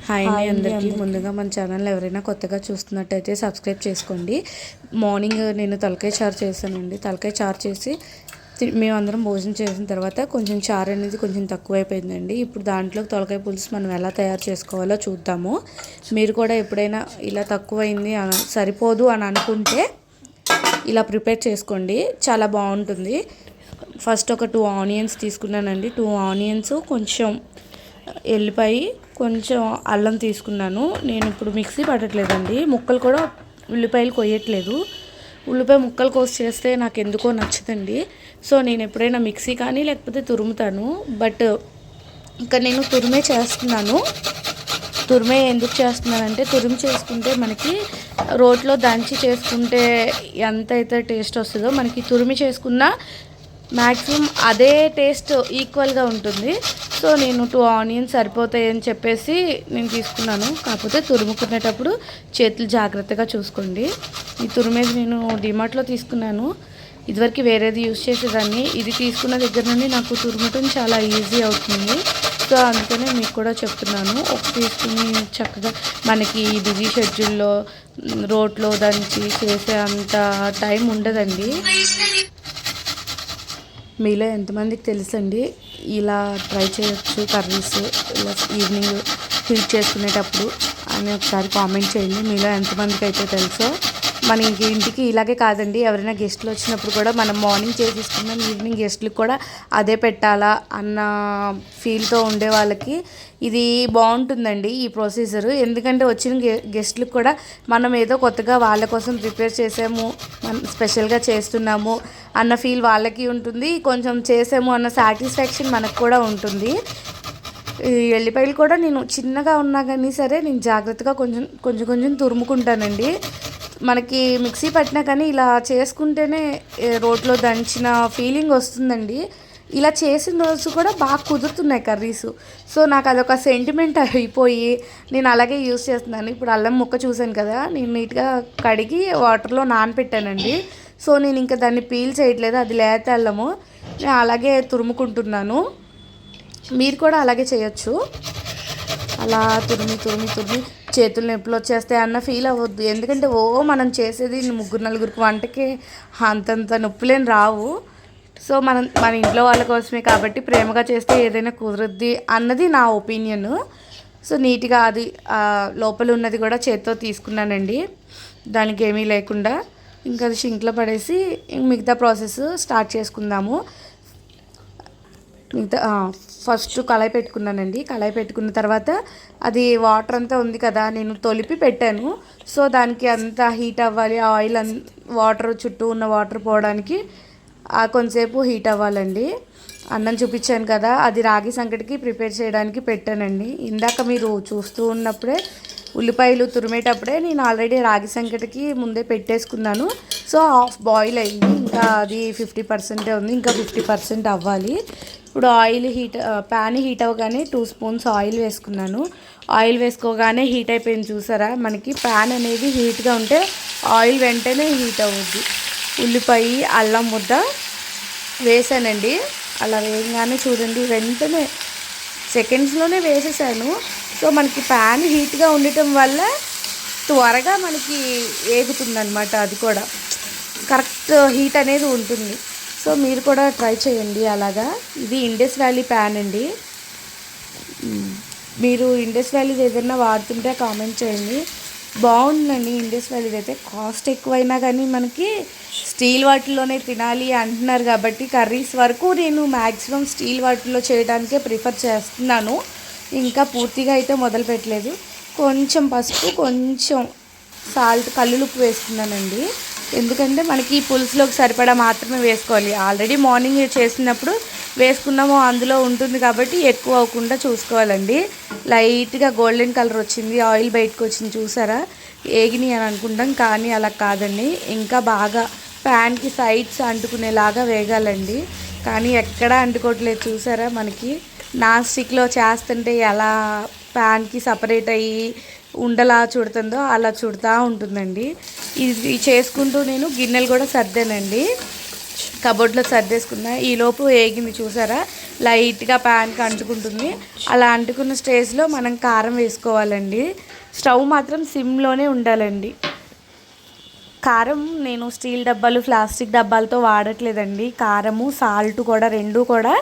Hi అండి అందరికీ. ముందుగా మన ఛానల్ ఎవరైనా కొత్తగా చూస్తున్నట్టయితే సబ్స్క్రైబ్ చేసుకోండి. మార్నింగ్ నేను తలకాయ చారు చేశానండి. తలకాయ చారు చేసి మేమందరం భోజనం చేసిన తర్వాత కొంచెం చారు అనేది కొంచెం తక్కువైపోయిందండి. ఇప్పుడు దాంట్లోకి తలకాయ పులుసు మనం ఎలా తయారు చేసుకోవాలో చూద్దాము. మీరు కూడా ఎప్పుడైనా ఇలా తక్కువైంది సరిపోదు అని అనుకుంటే ఇలా ప్రిపేర్ చేసుకోండి, చాలా బాగుంటుంది. ఫస్ట్ ఒక 2 ఆనియన్స్ తీసుకున్నానండి. 2 ఆనియన్స్, కొంచెం ఎల్లిపాయ, కొంచెం అల్లం తీసుకున్నాను. నేను ఇప్పుడు మిక్సీ పట్టట్లేదండి, ముక్కలు కూడా ఉల్లిపాయలు కొయ్యట్లేదు. ఉల్లిపాయ ముక్కలు కోసి చేస్తే నాకు ఎందుకో నచ్చదండి. సో నేను ఎప్పుడైనా మిక్సీ కానీ లేకపోతే తురుముతాను. బట్ ఇంకా నేను తురిమే చేస్తున్నాను. తురిమే ఎందుకు చేస్తున్నానంటే తురిమి చేసుకుంటే మనకి రోట్లో దంచి చేసుకుంటే ఎంత అయితే టేస్ట్ వస్తుందో మనకి తురిమి చేసుకున్న మ్యాక్సిమం అదే టేస్ట్ ఈక్వల్గా ఉంటుంది. సో నేను 2 ఆనియన్స్ సరిపోతాయని చెప్పేసి నేను తీసుకున్నాను. కాకపోతే తురుముకునేటప్పుడు చేతులు జాగ్రత్తగా చూసుకోండి. ఈ తురిమేది నేను డిమార్ట్లో తీసుకున్నాను. ఇదివరకు వేరేది యూజ్ చేసేదాన్ని. ఇది తీసుకున్న దగ్గర నుండి నాకు తురుమటం చాలా ఈజీ అవుతుంది. సో అందుకనే మీకు కూడా చెప్తున్నాను. ఒక తీసుకుని చక్కగా మనకి బిజీ షెడ్యూల్లో రోట్లో దంచి చేసే అంత టైం ఉండదండి. మీలో ఎంతమందికి తెలుసండి ఇలా ట్రై చేయొచ్చు కర్రీస్ ఇలా ఈవినింగ్ హీట్ చేసుకునేటప్పుడు అని ఒకసారి కామెంట్ చేయండి. మీలో ఎంతమందికి అయితే తెలుసో. మన ఇంటికి ఇలాగే కాదండి, ఎవరైనా గెస్ట్లు వచ్చినప్పుడు కూడా మనం మార్నింగ్ చేసేసుకున్నాం, ఈవినింగ్ గెస్ట్లకు కూడా అదే పెట్టాలా అన్న ఫీల్తో ఉండే వాళ్ళకి ఇది బాగుంటుందండి ఈ ప్రొసీజర్. ఎందుకంటే వచ్చిన గెస్ట్లకు కూడా మనం ఏదో కొత్తగా వాళ్ళ కోసం ప్రిపేర్ చేసాము, మనం స్పెషల్గా చేస్తున్నాము అన్న ఫీల్ వాళ్ళకి ఉంటుంది. కొంచెం చేసాము అన్న సాటిస్ఫాక్షన్ మనకు కూడా ఉంటుంది. ఈ ఎల్లిపాయలు కూడా నేను చిన్నగా ఉన్నా కానీ సరే నేను జాగ్రత్తగా కొంచెం తురుముకుంటానండి. మనకి మిక్సీ పట్టినా కానీ ఇలా చేసుకుంటేనే రోట్లో దంచిన ఫీలింగ్ వస్తుందండి. ఇలా చేసిన రోజు కూడా బాగా కుదురుతున్నాయి కర్రీస్. సో నాకు అదొక సెంటిమెంట్ అయిపోయి నేను అలాగే యూస్ చేస్తున్నాను. ఇప్పుడు అల్లం ముక్క చూసాను కదా, నేను నీట్గా కడిగి వాటర్లో నానపెట్టానండి. సో నేను ఇంకా దాన్ని పీల్ చేయట్లేదు, అది లేత అల్లము. నేను అలాగే తురుముకుంటున్నాను. మీరు కూడా అలాగే చేయొచ్చు. అలా తురిమి చేతులు నొప్పులు వచ్చేస్తాయి అన్న ఫీల్ అవ్వద్దు. ఎందుకంటే మనం చేసేది 3-4 వంటకి అంతంత నొప్పులేని రావు. సో మన ఇంట్లో వాళ్ళ కోసమే కాబట్టి ప్రేమగా చేస్తే ఏదైనా కుదురుద్ది అన్నది నా ఒపీనియన్. సో నీట్గా అది లోపల ఉన్నది కూడా చేత్తో తీసుకున్నానండి, దానికి ఏమీ లేకుండా. ఇంకా అది షింక్లో పడేసి మిగతా ప్రాసెస్ స్టార్ట్ చేసుకుందాము. ఫస్ట్ కళాయి పెట్టుకున్నానండి. కళాయి పెట్టుకున్న తర్వాత అది వాటర్ అంతా ఉంది కదా, నేను తొలిపి పెట్టాను. సో దానికి అంతా హీట్ అవ్వాలి, ఆయిల్ వాటర్ చుట్టూ ఉన్న వాటర్ పోవడానికి కొంతసేపు హీట్ అవ్వాలండి. అన్నం చూపించాను కదా, అది రాగి సంకటికి ప్రిపేర్ చేయడానికి పెట్టానండి. ఇందాక మీరు చూస్తూ ఉన్నప్పుడే ఉల్లిపాయలు తురిమేటప్పుడే నేను ఆల్రెడీ రాగి సంకటికి ముందే పెట్టేసుకున్నాను. సో హాఫ్ బాయిల్ అయింది, ఇంకా అది 50% ఉంది, ఇంకా 50% అవ్వాలి. ఇప్పుడు ప్యాన్ హీట్ అవ్వగానే 2 స్పూన్స్ ఆయిల్ వేసుకున్నాను. ఆయిల్ వేసుకోగానే హీట్ అయిపోయింది చూసారా. మనకి ప్యాన్ అనేది హీట్గా ఉంటే ఆయిల్ వెంటనే హీట్ అవ్వద్ది. ఉల్లిపాయ అల్లం ముద్ద వేసానండి. అలా వేయగానే చూడండి వెంటనే సెకండ్స్లోనే వేసేసాను. సో మనకి ప్యాన్ హీట్గా ఉండటం వల్ల త్వరగా మనకి ఏగుతుందనమాట. అది కూడా కరెక్ట్ హీట్ అనేది ఉంటుంది. సో మీరు కూడా ట్రై చేయండి అలాగా. ఇది ఇండస్ వ్యాలీ ప్యాన్ అండి. మీరు ఇండస్ వ్యాలీది ఏదైనా వాడుతుంటే కామెంట్ చేయండి. బాగుందండి ఇండస్ వ్యాలీది అయితే. కాస్ట్ ఎక్కువైనా కానీ మనకి స్టీల్ వాటిల్లోనే తినాలి అంటున్నారు కాబట్టి కర్రీస్ వరకు నేను మ్యాక్సిమం స్టీల్ వాటిల్లో చేయడానికే ప్రిఫర్ చేస్తున్నాను. ఇంకా పూర్తిగా అయితే మొదలు పెట్టలేదు. కొంచెం పసుపు, కొంచెం సాల్ట్, కల్లులుప్పు వేసుకున్నానండి. ఎందుకంటే మనకి పులుసులోకి సరిపడా మాత్రమే వేసుకోవాలి. ఆల్రెడీ మార్నింగ్ చేసినప్పుడు వేసుకున్నాము అందులో ఉంటుంది కాబట్టి ఎక్కువ అవ్వకుండా చూసుకోవాలండి. లైట్గా గోల్డెన్ కలర్ వచ్చింది, ఆయిల్ బయటకు వచ్చింది చూసారా. ఏగిని అని అనుకుంటాం కానీ అలా కాదండి, ఇంకా బాగా ప్యాన్కి సైడ్స్ అంటుకునేలాగా వేగాలండి. కానీ ఎక్కడా అంటుకోవట్లేదు చూసారా. మనకి నాన్ స్టిక్లో చేస్తుంటే ఎలా ప్యాన్కి సపరేట్ అయ్యి ఉండలా చుడుతుందో అలా చుడుతూ ఉంటుందండి. ఇది చేసుకుంటూ నేను గిన్నెలు కూడా సర్దానండి, కబోర్డ్లో సర్దేసుకున్నా. ఈలోపు ఏగింది చూసారా. లైట్గా ప్యాన్కి అంటుకుంటుంది. అలా అంటుకున్న స్టేజ్లో మనం కారం వేసుకోవాలండి. స్టవ్ మాత్రం సిమ్లోనే ఉండాలండి. కారం నేను స్టీల్ డబ్బాలు ప్లాస్టిక్ డబ్బాలతో వాడట్లేదండి. కారము సాల్ట్ కూడా రెండూ కూడా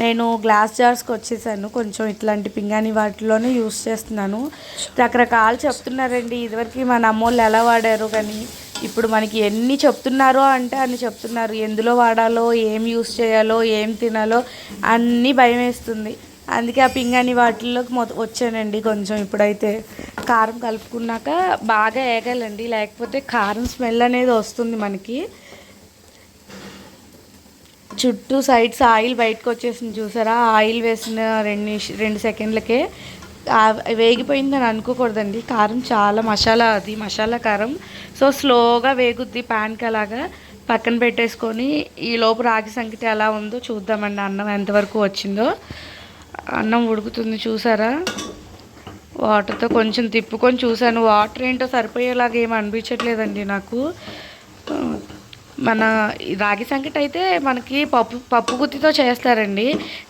నేను గ్లాస్ జార్స్కి వచ్చేసాను. కొంచెం ఇట్లాంటి పింగాణి వాటిలోనే యూస్ చేస్తున్నాను. రకరకాలు చెప్తున్నారండి. ఇదివరకు మన అమ్మోళ్ళు ఎలా వాడారు, కానీ ఇప్పుడు మనకి ఎన్ని చెప్తున్నారో అంటే అన్ని చెప్తున్నారు. ఎందులో వాడాలో, ఏం యూస్ చేయాలో, ఏం తినాలో అన్నీ భయం వేస్తుంది. అందుకే ఆ పింగాణి వాటిల్లోకి వచ్చానండి. కొంచెం ఇప్పుడైతే కారం కలుపుకున్నాక బాగా వేగాలండి, లేకపోతే కారం స్మెల్ అనేది వస్తుంది మనకి. చుట్టూ సైడ్స్ ఆయిల్ బయటకు వచ్చేసింది చూసారా. ఆయిల్ వేసిన 2 సెకండ్లకే వేగిపోయిందని అనుకోకూడదండి. కారం చాలా మసాలా కారం. సో స్లోగా వేగుద్ది ప్యాన్కి. అలాగా పక్కన పెట్టేసుకొని ఈ లోపు రాగి సంగటి ఎలా ఉందో చూద్దామండి. అన్నం ఎంతవరకు వచ్చిందో. అన్నం ఉడుకుతుంది చూసారా. వాటర్తో కొంచెం తిప్పుకొని చూశాను. వాటర్ ఏంటో సరిపోయేలాగా ఏమి అనిపించట్లేదండి నాకు. మన రాగి సంకటి అయితే మనకి పప్పు గుత్తితో చేస్తారండి.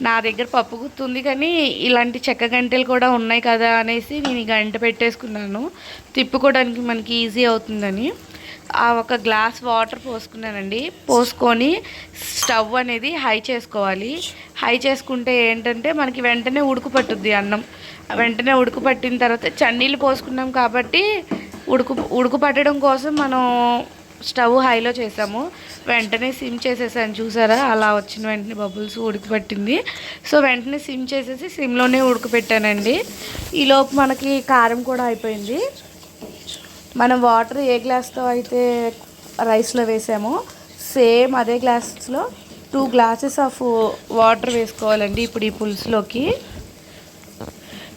నా దగ్గర పప్పు గుత్తి ఉంది, కానీ ఇలాంటి చెక్క గంటెలు కూడా ఉన్నాయి కదా అనేసి నేను ఈ గంట పెట్టేసుకున్నాను. తిప్పుకోవడానికి మనకి ఈజీ అవుతుందని ఒక గ్లాస్ వాటర్ పోసుకున్నానండి. పోసుకొని స్టవ్ అనేది హై చేసుకోవాలి. హై చేసుకుంటే ఏంటంటే మనకి వెంటనే ఉడుకు పట్టుద్ది అన్నం. వెంటనే ఉడుకు పట్టిన తర్వాత చన్నీళ్ళు పోసుకున్నాం కాబట్టి ఉడుకు పట్టడం కోసం మనం స్టవ్ హైలో చేసాము. వెంటనే సిమ్ చేసేసాను చూసారా. అలా వచ్చిన వెంటనే బబుల్స్ ఉడికి పట్టింది. సో వెంటనే సిమ్ చేసేసి సిమ్లోనే ఉడకపెట్టానండి. ఈలోపు మనకి కారం కూడా అయిపోయింది. మనం వాటర్ ఏ గ్లాస్తో అయితే రైస్లో వేసామో సేమ్ అదే గ్లాస్లో 2 గ్లాసెస్ ఆఫ్ వాటర్ వేసుకోవాలండి. ఇప్పుడు ఈ పులుసులోకి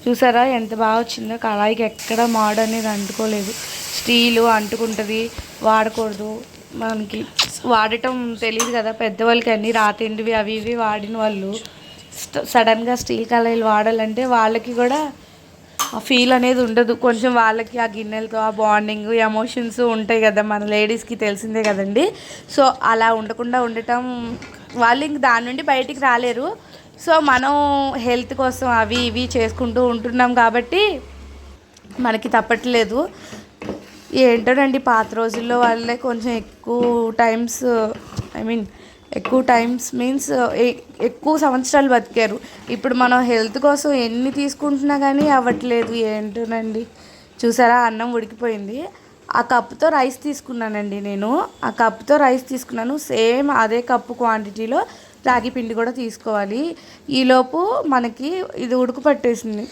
చూసారా ఎంత బాగా వచ్చిందో. కళాయికి ఎక్కడ మాడు అనేది అంటుకోలేదు. స్టీలు అంటుకుంటుంది, వాడకూడదు. మనకి వాడటం తెలియదు కదా పెద్దవాళ్ళకి. అన్నీ రాతిండివి అవి ఇవి వాడిన వాళ్ళు సడన్గా స్టీల్ కళాయిలు వాడాలంటే వాళ్ళకి కూడా ఆ ఫీల్ అనేది ఉండదు. కొంచెం వాళ్ళకి ఆ గిన్నెలతో ఆ బాండింగ్ ఎమోషన్స్ ఉంటాయి కదా, మన లేడీస్కి తెలిసిందే కదండి. సో అలా ఉండకుండా ఉండటం, వాళ్ళు ఇంక దాని నుండి బయటికి రాలేరు. సో మనం హెల్త్ కోసం అవి ఇవి చేసుకుంటూ ఉంటున్నాం కాబట్టి మనకి తప్పట్లేదు. ఏంటోనండి పాత రోజుల్లో వాళ్ళే కొంచెం ఎక్కువ టైమ్స్ మీన్స్ ఎక్కువ సంవత్సరాలు బతికారు. ఇప్పుడు మనం హెల్త్ కోసం ఎన్ని తీసుకుంటున్నా కానీ అవ్వట్లేదు. ఏంటోనండి. చూసారా అన్నం ఉడికిపోయింది. ఆ కప్పుతో రైస్ తీసుకున్నానండి నేను. ఆ కప్పుతో రైస్ తీసుకున్నాను. సేమ్ అదే కప్పు క్వాంటిటీలో రాగి పిండి కూడా తీసుకోవాలి. ఈలోపు మనకి ఇది ఉడుకు పట్టేసింది.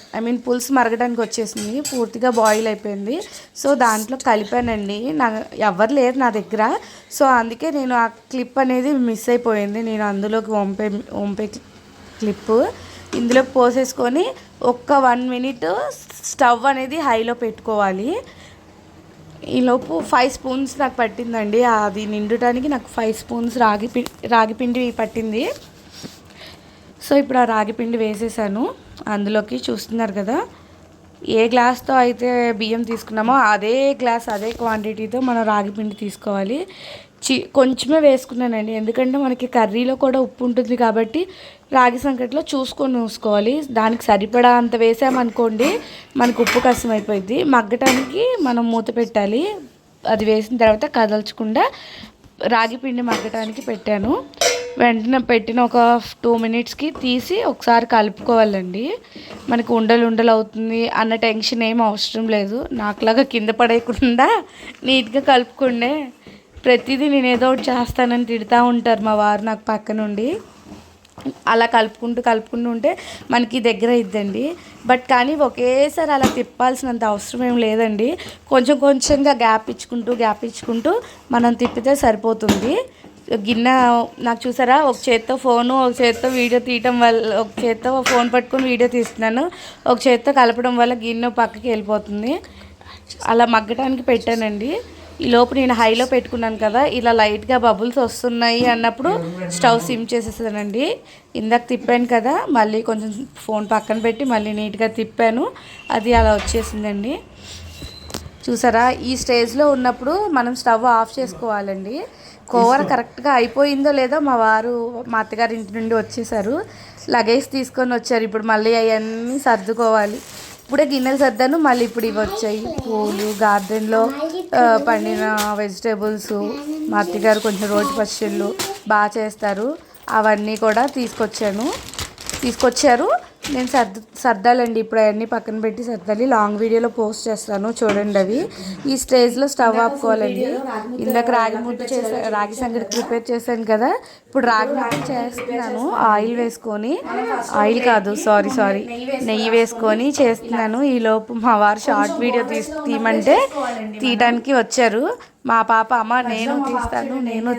పులుసు మరగడానికి వచ్చేసింది. పూర్తిగా బాయిల్ అయిపోయింది. సో దాంట్లో కలిపానండి. ఎవరు లేరు నా దగ్గర. సో అందుకే నేను ఆ క్లిప్ అనేది మిస్ అయిపోయింది. నేను అందులోకి వంపే క్లిప్పు ఇందులోకి పోసేసుకొని 1 మినిట్ స్టవ్ అనేది హైలో పెట్టుకోవాలి. ఈలోపు 5 స్పూన్స్ నాకు పట్టిందండి. అది నిండటానికి నాకు 5 స్పూన్స్ రాగిపిండి పట్టింది. సో ఇప్పుడు ఆ రాగిపిండి వేసేసాను అందులోకి. చూస్తున్నారు కదా, ఏ గ్లాస్తో అయితే బియ్యం తీసుకున్నామో అదే క్వాంటిటీతో మనం రాగిపిండి తీసుకోవాలి. కొంచెమే వేసుకున్నానండి, ఎందుకంటే మనకి కర్రీలో కూడా ఉప్పు ఉంటుంది కాబట్టి రాగి సంకటిలో చూసుకోవాలి. దానికి సరిపడా అంత వేసామనుకోండి మనకు ఉప్పు కష్టం అయిపోయింది. మగ్గటానికి మనం మూత పెట్టాలి. అది వేసిన తర్వాత కదల్చకుండా రాగి పిండి మగ్గటానికి పెట్టాను. వెంటనే పెట్టిన ఒక 2 మినిట్స్కి తీసి ఒకసారి కలుపుకోవాలండి. మనకి ఉండలు అవుతుంది అన్న టెన్షన్ ఏం అవసరం లేదు. నాకులాగా కింద పడేయకుండా నీట్గా కలుపుకుండే. ప్రతిదీ నేను ఏదో ఒకటి చేస్తానని తిడుతూ ఉంటారు మా వారు నాకు పక్క నుండి. అలా కలుపుకుంటూ ఉంటే మనకి దగ్గర అయిద్దండి. బట్ కానీ ఒకేసారి అలా తిప్పాల్సినంత అవసరం ఏం లేదండి. కొంచెంగా గ్యాప్ ఇచ్చుకుంటూ మనం తిప్పితే సరిపోతుంది. గిన్నె నాకు చూసారా, ఒక చేత్తో ఫోను, ఒక చేత్తో వీడియో తీయటం వల్ల, ఒక చేత్తో ఫోన్ పట్టుకొని వీడియో తీస్తున్నాను, ఒక చేత్తో కలపడం వల్ల గిన్నె పక్కకి వెళ్ళిపోతుంది. అలా మగ్గటానికి పెట్టానండి. ఈ లోపు నేను హైలో పెట్టుకున్నాను కదా, ఇలా లైట్గా బబుల్స్ వస్తున్నాయి అన్నప్పుడు స్టవ్ సిమ్ చేసేసానండి. ఇందాక తిప్పాను కదా, మళ్ళీ కొంచెం ఫోన్ పక్కన పెట్టి మళ్ళీ నీట్గా తిప్పాను. అది అలా వచ్చేసిందండి. చూసారా, ఈ స్టేజ్లో ఉన్నప్పుడు మనం స్టవ్ ఆఫ్ చేసుకోవాలండి. కూర కరెక్ట్గా అయిపోయిందో లేదో మా అత్తగారి ఇంటి నుండి వచ్చేసారు. లగేజ్ తీసుకొని వచ్చారు. ఇప్పుడు మళ్ళీ అవన్నీ సర్దుకోవాలి. ఇప్పుడే గిన్నెలు సర్దాను, మళ్ళీ ఇప్పుడు ఇవి వచ్చాయి. పూలు, గార్డెన్లో పండిన వెజిటేబుల్స్, మా అత్తగారు కొంచెం రోటి పచ్చళ్ళు బాగా చేస్తారు, అవన్నీ కూడా తీసుకొచ్చారు. నేను సర్దాలండి. ఇప్పుడు అవన్నీ పక్కన పెట్టి సర్దాలి. లాంగ్ వీడియోలో పోస్ట్ చేస్తాను, చూడండి అవి. ఈ స్టేజ్లో స్టవ్ ఆపుకోవాలండి. ఇందాక రాగి సంగటి ప్రిపేర్ చేశాను కదా, ఇప్పుడు రాగి ముద్ద చేస్తున్నాను. నెయ్యి వేసుకొని చేస్తున్నాను. ఈలోపు మా వారు షార్ట్ వీడియో తీయమంటే తీయడానికి వచ్చారు. మా పాప అమ్మ నేను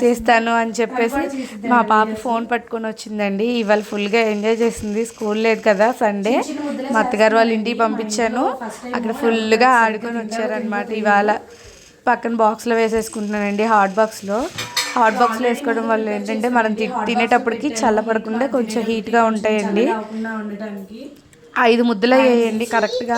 తీస్తాను అని చెప్పేసి మా పాప ఫోన్ పట్టుకొని వచ్చిందండి. ఇవాళ ఫుల్గా ఎంజాయ్ చేసింది. స్కూల్ లేదు కదా, సండే. మా అత్తగారు వాళ్ళ ఇంటికి పంపించాను, అక్కడ ఫుల్గా ఆడుకొని వచ్చారనమాట. ఇవాళ పక్కన బాక్స్లో వేసేసుకుంటున్నానండి. హాట్ బాక్స్లో వేసుకోవడం వల్ల ఏంటంటే మనం తినేటప్పటికి చల్లపడకుండా కొంచెం హీట్గా ఉంటాయండి. 5 ముద్దలు వేయండి కరెక్ట్గా.